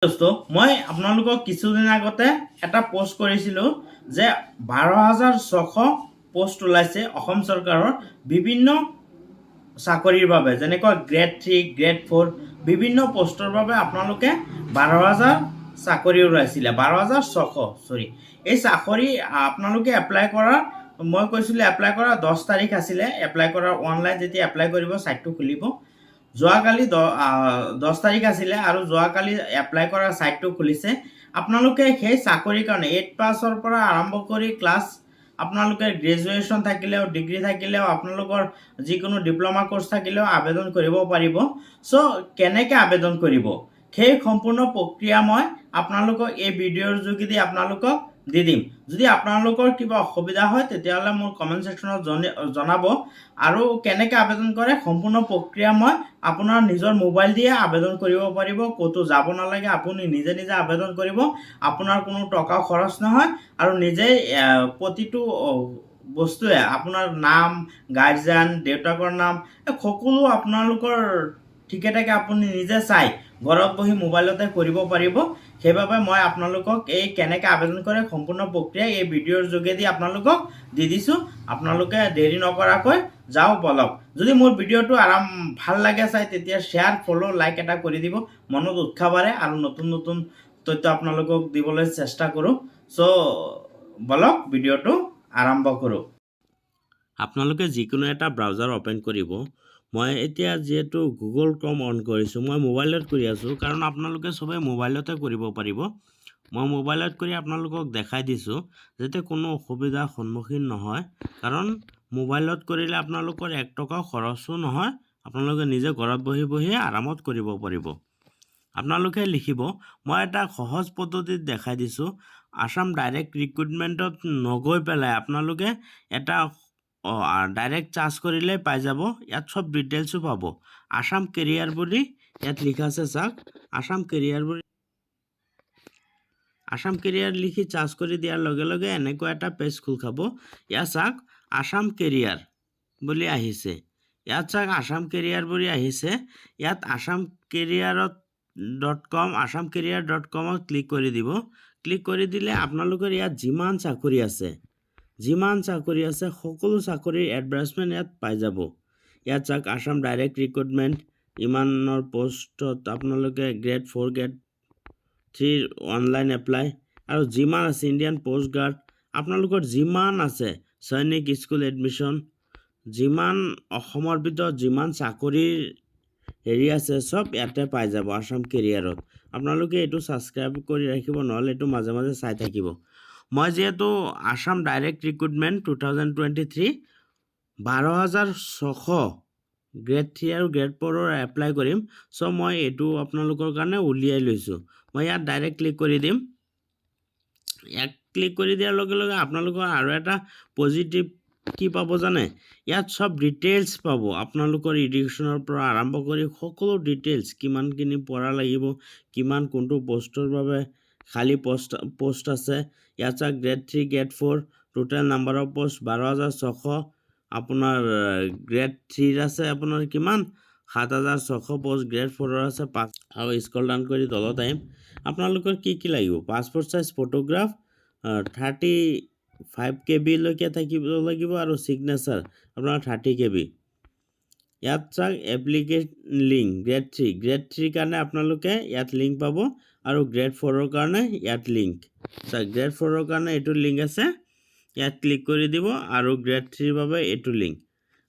দোস্ত মই আপোনালোকক কিছুদিন আগতে এটা পোষ্ট কৰিছিলোঁ যে 12,600 পোষ্ট ওলাইছে অসম চৰকাৰৰ বিভিন্ন চাকৰিৰ বাবে, যেনেকৈ গ্ৰেড 3 গ্ৰেড 4 বিভিন্ন পোষ্টৰ বাবে আপোনালোকে 12,000 চাকৰি ওলাইছিলে, 12,600 এই চাকৰি আপোনালোকে এপ্লাই কৰাৰ মই কৈছিলোঁ এপ্লাই কৰা 10 তাৰিখ আছিলে। এপ্লাই কৰাৰ অনলাইন যেতিয়া এপ্লাই কৰিব ছাইটটো খুলিব, যোৱাকালি 10 তাৰিখ আছিলে আৰু যোৱাকালি এপ্লাই কৰা ছাইটটো খুলিছে। আপোনালোকে সেই চাকৰিৰ কাৰণে 8 পাছৰ পৰা আৰম্ভ কৰি ক্লাছ আপোনালোকে গ্ৰেজুৱেশ্যন থাকিলেও ডিগ্ৰী থাকিলেও আপোনালোকৰ যিকোনো ডিপ্ল'মা কোৰ্চ থাকিলেও আবেদন কৰিব পাৰিব। চ' কেনেকৈ আবেদন কৰিব সেই সম্পূৰ্ণ প্ৰক্ৰিয়া মই আপোনালোকক এই ভিডিঅ'ৰ যোগেদি আপোনালোকক দি দিম। যদি আপোনালোকৰ কিবা অসুবিধা হয় তেতিয়াহ'লে মোৰ কমেণ্ট ছেকশ্যনত জনাব, আৰু কেনেকৈ আবেদন কৰে সম্পূৰ্ণ প্ৰক্ৰিয়া মই আপোনাৰ নিজৰ মোবাইল দিয়ে আবেদন কৰিব পাৰিব। ক'তো যাব নালাগে, আপুনি নিজে নিজে আবেদন কৰিব, আপোনাৰ কোনো টকা খৰচ নহয় আৰু নিজেই প্ৰতিটো বস্তুৱে আপোনাৰ নাম, গাৰ্জিয়ান, দেউতাকৰ নাম সকলো আপোনালোকৰ ঠিকে থাকে আপুনি নিজে চাই ঘৰত বহি মোবাইলতে কৰিব পাৰিব। সেইবাবে মই আপোনালোকক এই কেনেকৈ আবেদন কৰে সম্পূৰ্ণ প্ৰক্ৰিয়া এই ভিডিঅ'ৰ যোগেদি আপোনালোকক দি দিছোঁ। আপোনালোকে দেৰি নকৰাকৈ যাওঁ বলক। যদি মোৰ ভিডিঅ'টো ভাল লাগে চাই তেতিয়া শ্বেয়াৰ, ফ'ল', লাইক এটা কৰি দিব, মনত উৎসাহ বাঢ়ে আৰু নতুন নতুন তথ্য আপোনালোকক দিবলৈ চেষ্টা কৰোঁ। চ' বলক ভিডিঅ'টো আৰম্ভ কৰোঁ। আপোনালোকে যিকোনো এটা ব্ৰাউজাৰ অ'পেন কৰিব। মই এতিয়া যিহেতু গুগল ক্ৰম অন কৰিছোঁ, মই মোবাইলত কৰি আছোঁ কাৰণ আপোনালোকে সবেই মোবাইলতে কৰিব পাৰিব। মই মোবাইলত কৰি আপোনালোকক দেখাই দিছোঁ যাতে কোনো অসুবিধাৰ সন্মুখীন নহয়, কাৰণ মোবাইলত কৰিলে আপোনালোকৰ 1 টকাও খৰচো নহয়, আপোনালোকে নিজে ঘৰত বহি বহি আৰামত কৰিব পাৰিব। আপোনালোকে লিখিব, মই এটা সহজ পদ্ধতিত দেখাই দিছোঁ। আসাম ডাইৰেক্ট ৰিক্ৰুটমেণ্টত নগৈ পেলাই আপোনালোকে এটা ডাইৰেক্ট চাৰ্জ কৰিলে পাই যাব। ইয়াত সব ডিটেইলছো পাব। আসাম কেৰিয়াৰ বুলি ইয়াত লিখা আছে, চাওক আসাম কেৰিয়াৰ লিখি চাৰ্জ কৰি দিয়াৰ লগে লগে এনেকুৱা এটা পেজ খোল খাব। ইয়াত চাওক আসাম কেৰিয়াৰ বুলি আহিছে, ইয়াত চাওক আসাম কেৰিয়াৰ বুলি আহিছে। ইয়াত আসাম কেৰিয়াৰত.com asamcareer.com ক্লিক কৰি দিব। ক্লিক কৰি দিলে আপোনালোকৰ ইয়াত যিমান চাকৰি আছে সকলো চাকৰিৰ এডভাৰ্টাইজমেণ্ট ইয়াত পাই যাব। ইয়াত চাওক আসাম ডাইৰেক্ট ৰিক্ৰুটমেণ্ট, ইমানৰ পোষ্টত আপোনালোকে গ্ৰেড 4 গ্ৰেড 3 অনলাইন এপ্লাই আৰু যিমান আছে ইণ্ডিয়ান পোষ্ট গাৰ্ড, আপোনালোকৰ যিমান আছে সৈনিক স্কুল এডমিশ্যন, যিমান অসমৰ ভিতৰত যিমান চাকৰিৰ হেৰি আছে সব ইয়াতে পাই যাব আসাম কেৰিয়াৰত। আপোনালোকে এইটো ছাবস্ক্ৰাইব কৰি ৰাখিব, নহ'লে এইটো মাজে মাজে চাই থাকিব। মই যিহেতু আসাম ডাইৰেক্ট ৰিক্ৰুটমেণ্ট 2023 12,600 গ্ৰেড 3 আৰু গ্ৰেড 4ৰ এপ্লাই কৰিম। চ' মই এইটো আপোনালোকৰ কাৰণে উলিয়াই লৈছোঁ। মই ইয়াত ডাইৰেক্ট ক্লিক কৰি দিম। ইয়াত ক্লিক কৰি দিয়াৰ লগে লগে আপোনালোকৰ আৰু এটা পজিটিভ কি পাব জানে, ইয়াত সব ডিটেইলছ পাব। আপোনালোকৰ এডুকেশ্যনৰ পৰা আৰম্ভ কৰি সকলো ডিটেইলছ, কিমানখিনি পঢ়া লাগিব, কিমান কোনটো পোষ্টৰ বাবে খালী পোষ্ট আছে। ইয়াত চাওক grade 3 grade 4 total number of post 12,600। আপোনাৰ গ্ৰেড 3 আছে আপোনাৰ কিমান 7,600 পোষ্ট, গ্ৰেড 4 আছে 5। আৰু স্ক্ৰল ডাউন কৰি তলত আহিম। আপোনালোকৰ কি লাগিব, পাছপোৰ্ট চাইজ ফটোগ্ৰাফ 35 KB লৈকে থাকিব লাগিব আৰু ছিগনেচাৰ আপোনাৰ 30 KB। ইয়াত চাওক এপ্লিকেশ্যন লিংক গ্ৰেড 3 কাৰণে আপোনালোকে ইয়াত লিংক পাব, আৰু গ্ৰেড 4ৰ কাৰণে ইয়াত লিংক চাওক। গ্ৰেড 4ৰ কাৰণে এইটো লিংক আছে, ইয়াত ক্লিক কৰি দিব, আৰু গ্ৰেড 3ৰ বাবে এইটো লিংক।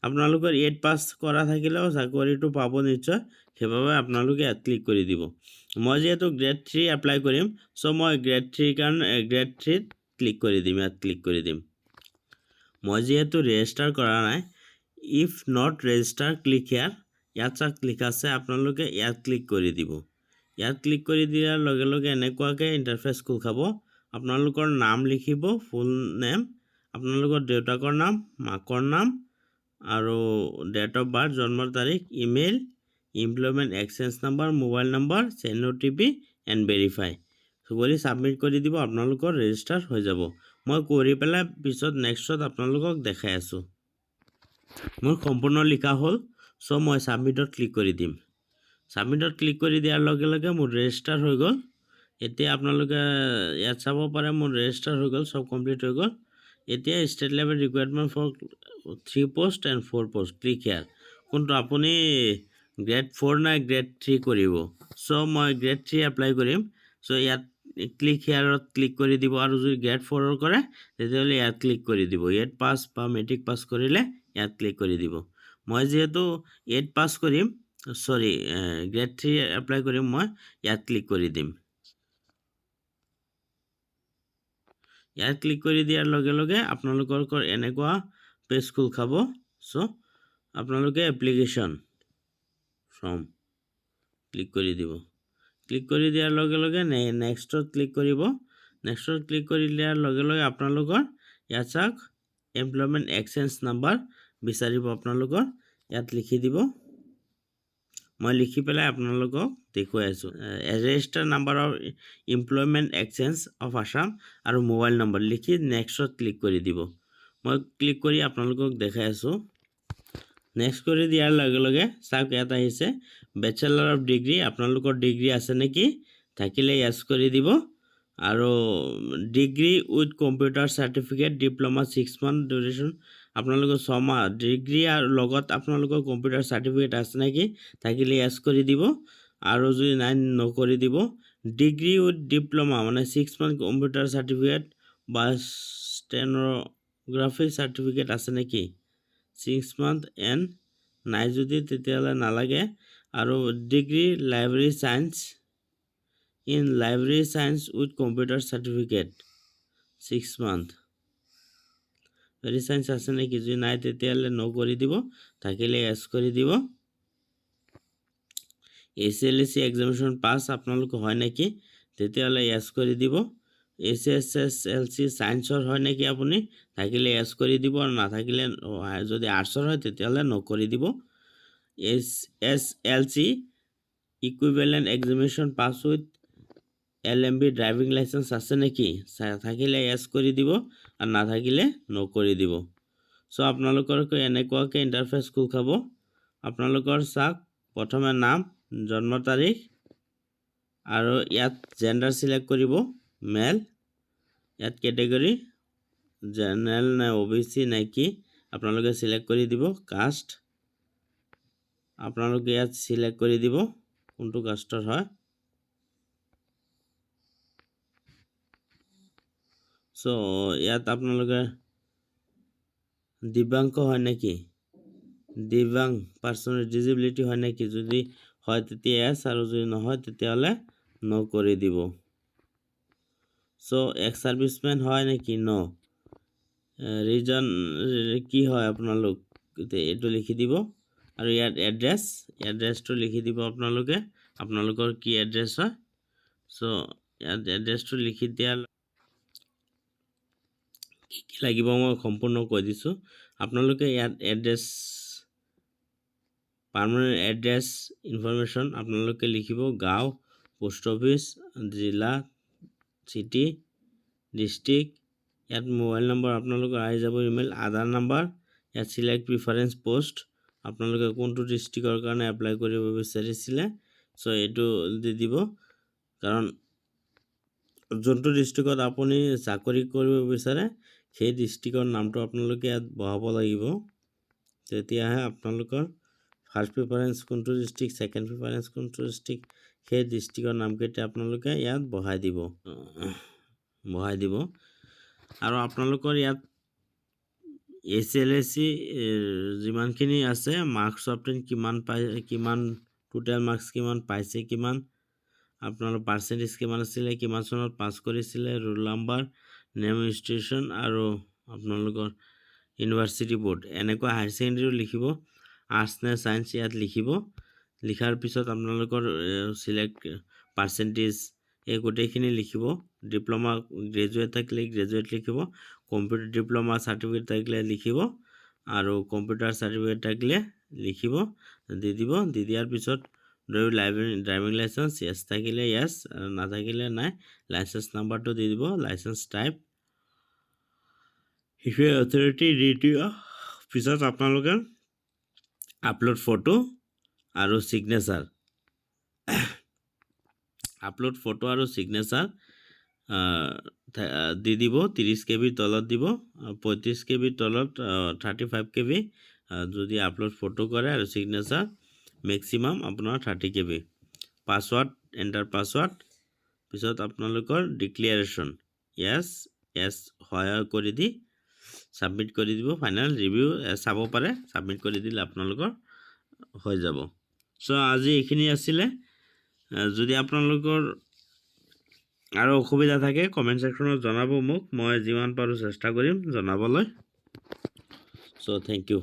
আপোনালোকৰ 8 পাছ কৰা থাকিলেও চাকৰিটো পাব নিশ্চয়, সেইবাবে আপোনালোকে ইয়াত ক্লিক কৰি দিব। মই যিহেতু গ্ৰেড 3 এপ্লাই কৰিম, চ' মই গ্ৰেড 3 কাৰণে গ্ৰেড 3ত ক্লিক কৰি দিম। ইয়াত ক্লিক কৰি দিম। মই যিহেতু ৰেজিষ্টাৰ কৰা নাই, ইফ নট ৰেজিষ্টাৰ ক্লিক হিয়াৰ, ইয়াত চাওক লিখা আছে, আপোনালোকে ইয়াত ক্লিক কৰি দিব। ইয়াত ক্লিক কৰি দিয়াৰ লগে লগে এনেকুৱাকৈ ইণ্টাৰফেচ খোল খাব। আপোনালোকৰ নাম লিখিব, ফুল নেম, আপোনালোকৰ দেউতাকৰ নাম, মাকৰ নাম আৰু ডেট অফ বাৰ্থ, জন্মৰ তাৰিখ, email, employment exchange number, mobile number, send OTP and verify কৰি ছাবমিট কৰি দিব। আপোনালোকৰ ৰেজিষ্টাৰ হৈ যাব। মই কৰি পেলাই পিছত নেক্সটত আপোনালোকক দেখাই আছোঁ। মোৰ সম্পূৰ্ণ লিখা হ'ল, চ' মই ছাবমিটত ক্লিক কৰি দিম। ছাবমিটত ক্লিক কৰি দিয়াৰ লগে লগে মোৰ ৰেজিষ্টাৰ হৈ গ'ল। এতিয়া আপোনালোকে ইয়াত চাব পাৰে মোৰ ৰেজিষ্টাৰ হৈ গ'ল, চব কমপ্লিট হৈ গ'ল। এতিয়া state level recruitment for 3 post and 4 post click here. কোনটো আপুনি গ্ৰেড 4 নাই গ্ৰেড 3 কৰিব? চ' মই গ্ৰেড 3 এপ্লাই কৰিম। চ' ইয়াত ক্লিক হিয়াৰত ক্লিক কৰি দিব, আৰু যদি গ্ৰেড 4 কৰে তেতিয়াহ'লে ইয়াত ক্লিক কৰি দিব। 8 পাছ বা মেট্ৰিক পাছ কৰিলে ইয়াত ক্লিক কৰি দিব। মই যিহেতু 8 পাছ কৰিম, গ্ৰেড 3 এপ্লাই কৰিম, মই ইয়াত ক্লিক কৰি দিম। ইয়াত ক্লিক কৰি দিয়াৰ লগে লগে আপোনালোকৰ এনেকুৱা পেজ খোল খাব। চ' আপোনালোকে এপ্লিকেশ্যন ফৰ্ম ক্লিক কৰি দিব। ক্লিক কৰি দিয়াৰ লগে লগে নেক্সটত ক্লিক কৰিব। নেক্সটত ক্লিক কৰি দিয়াৰ লগে লগে আপোনালোকৰ ইয়াত চাওক এমপ্লয়মেণ্ট এক্সচেঞ্জ নাম্বাৰ বিচাৰিব। আপোনালোকৰ ইয়াত লিখি দিব। মই লিখি পেলাই আপোনালোকক দেখুৱাই আছোঁ। Register number of employment exchange of Assam আৰু মোবাইল নম্বৰ লিখি নেক্সটত ক্লিক কৰি দিব। মই ক্লিক কৰি আপোনালোকক দেখাই আছোঁ। নেক্সট কৰি দিয়াৰ লগে লগে চাওক ইয়াত আহিছে বেচেলাৰ অফ ডিগ্ৰী। আপোনালোকৰ ডিগ্ৰী আছে নেকি? থাকিলে য়েছ কৰি দিব। আৰু degree with computer certificate diploma 6 month duration. আপোনালোকৰ 6 মাহ ডিগ্ৰী আৰু লগত আপোনালোকৰ কম্পিউটাৰ চাৰ্টিফিকেট আছে নেকি? থাকিলে য়েছ কৰি দিব, আৰু যদি নাই নকৰি দিব। ডিগ্ৰী উইথ ডিপ্ল'মা মানে 6 মান্থ কম্পিউটাৰ চাৰ্টিফিকেট বা ষ্টেন'গ্ৰাফি চাৰ্টিফিকেট আছে নেকি? 6 মান্থ এণ্ড নাই যদি তেতিয়াহ'লে নালাগে। আৰু degree library science in library science with computer certificate 6 month library science আছে নেকি? যদি নাই তেতিয়াহ'লে ন কৰি দিব, থাকিলে য়েছ কৰি দিব। ACLSC এক্সামিনেশ্যন পাছ আপোনালোকৰ হয় নেকি? তেতিয়াহ'লে য়েছ কৰি দিব। SSLC চায়েন্সৰ হয় নেকি আপুনি? থাকিলে য়েছ কৰি দিব, আৰু নাথাকিলে যদি আৰ্টছৰ হয় তেতিয়াহ'লে ন কৰি দিব। SSLC equivalent examination pass with LMB driving licence আছে নেকি? থাকিলে য়েছ কৰি দিব, আৰু নাথাকিলে ন কৰি দিব। চ' আপোনালোকৰ এনেকুৱাকৈ ইণ্টাৰফেচ খোল খাব। আপোনালোকৰ চাওক প্ৰথমে নাম, জন্ম তাৰিখ, আৰু ইয়াত জেণ্ডাৰ চিলেক্ট কৰিব মেল। ইয়াত কেটেগৰী জেনেৰেল নে OBC নে কি আপোনালোকে চিলেক্ট কৰি দিব। কাষ্ট আপোনালোকে ইয়াত চিলেক্ট কৰি দিব কোনটো কাষ্টৰ হয়। চ' ইয়াত আপোনালোকে দিব্যাংগ হয় নেকি? দিব্যাংগ পাৰ্চনেল ডিজিবিলিটি হয় নেকি? যদি হয় তেতিয়া য়েছ, আৰু যদি নহয় তেতিয়াহ'লে ন কৰি দিব। চ' এক্স ছাৰ্ভিচমেন হয় নেকি? ন। ৰিজন কি হয় আপোনালোক এইটো লিখি দিব। আৰু ইয়াত এড্ৰেছটো লিখি দিব আপোনালোকে, আপোনালোকৰ কি এড্ৰেছ হয়। চ' ইয়াত এড্ৰেছটো লিখি দিয়া কি লাগিব মই সম্পূৰ্ণ কৈ দিছোঁ। আপোনালোকে ইয়াত এড্ৰেছ পাৰ্মানেণ্ট এড্ৰেছ ইনফৰমেশ্যন আপোনালোকে লিখিব। গাঁও, পোষ্ট অফিচ, জিলা, চিটি, ডিষ্ট্ৰিক্ট। ইয়াত মোবাইল নম্বৰ আপোনালোকৰ আহি যাব, ইমেইল, আধাৰ নাম্বাৰ। ইয়াত চিলেক্ট প্ৰিফাৰেঞ্চ পোষ্ট, আপোনালোকে কোনটো ডিষ্ট্ৰিক্টৰ কাৰণে এপ্লাই কৰিব বিচাৰিছিলে। চ' এইটো দি দিব, কাৰণ যোনটো ডিষ্ট্ৰিক্টত আপুনি চাকৰি কৰিব বিচাৰে সেই ডিষ্ট্ৰিক্টৰ নামটো আপোনালোকে ইয়াত বহাব লাগিব। তেতিয়াহে আপোনালোকৰ ফাৰ্ষ্ট প্ৰিফাৰেঞ্চ কোনটো ডিষ্ট্ৰিক্ট, ছেকেণ্ড প্ৰিফাৰেঞ্চ কোনটো ডিষ্ট্ৰিক্ট, সেই ডিষ্ট্ৰিক্টৰ নামকেইটা আপোনালোকে ইয়াত বহাই দিব। আৰু আপোনালোকৰ ইয়াত ACLSC যিমানখিনি আছে মাৰ্কছ অবটেইন কিমান টোটেল মাৰ্কছ কিমান পাইছে, কিমান আপোনালোকৰ পাৰ্চেণ্টেজ কিমান আছিলে, কিমান চনত পাছ কৰিছিলে, ৰোল নাম্বাৰ, নেম, ইনষ্টিটিউশ্যন, আৰু আপোনালোকৰ ইউনিভাৰ্চিটি বোৰ্ড। এনেকুৱা হায়াৰ ছেকেণ্ডেৰীও লিখিব, আৰ্টছ নে ছায়েন্স ইয়াত লিখিব। লিখাৰ পিছত আপোনালোকৰ চিলেক্ট পাৰ্চেণ্টেজ এই গোটেইখিনি লিখিব। ডিপ্ল'মা গ্ৰেজুৱেট থাকিলে গ্ৰেজুৱেট লিখিব, কম্পিউটাৰ ডিপ্ল'মা চাৰ্টিফিকেট থাকিলে লিখিব, আৰু কম্পিউটাৰ চাৰ্টিফিকেট থাকিলে লিখিব, দি দিব। দি দিয়াৰ পিছত ড্ৰাইভিং লাইচেন্স য়েছ থাকিলে য়েছ, আৰু নাথাকিলে নাই। লাইচেন্স নাম্বাৰটো দি দিব। লাইচেন্স টাইপ ইফে অথৰিটি দি দিয়া পিছত আপোনালোকে আপলোড ফটো আৰু ছিগনেচাৰ আপলোড ফটো আৰু সিগনেচাৰ দি দিব 30 KB তলত দিব 35 KB তলত 35 KB যদি আপলোড ফটো কৰে আৰু সিগনেচাৰ ম্যাক্সিমাম আপোনাৰ 30 KB পাসওয়াৰ্ড এন্টাৰ পাসওয়াৰ্ড পিছত আপোনালোকৰ ডিক্লেৰেশ্যন yes হয় কৰি দি সাবমিট কৰি দিব ফাইনাল ৰিভিউ চাব পাৰে সাবমিট কৰি দিলে আপোনালোকৰ হৈ যাব সো আজি এইখিনি আছিল যদি আপোনালোকৰ আৰু অসুবিধা থাকে কমেন্ট সেকশনত জনাব মোক মই যিমান পাৰো চেষ্টা কৰিম জনাবলৈ সো থ্যাংক ইউ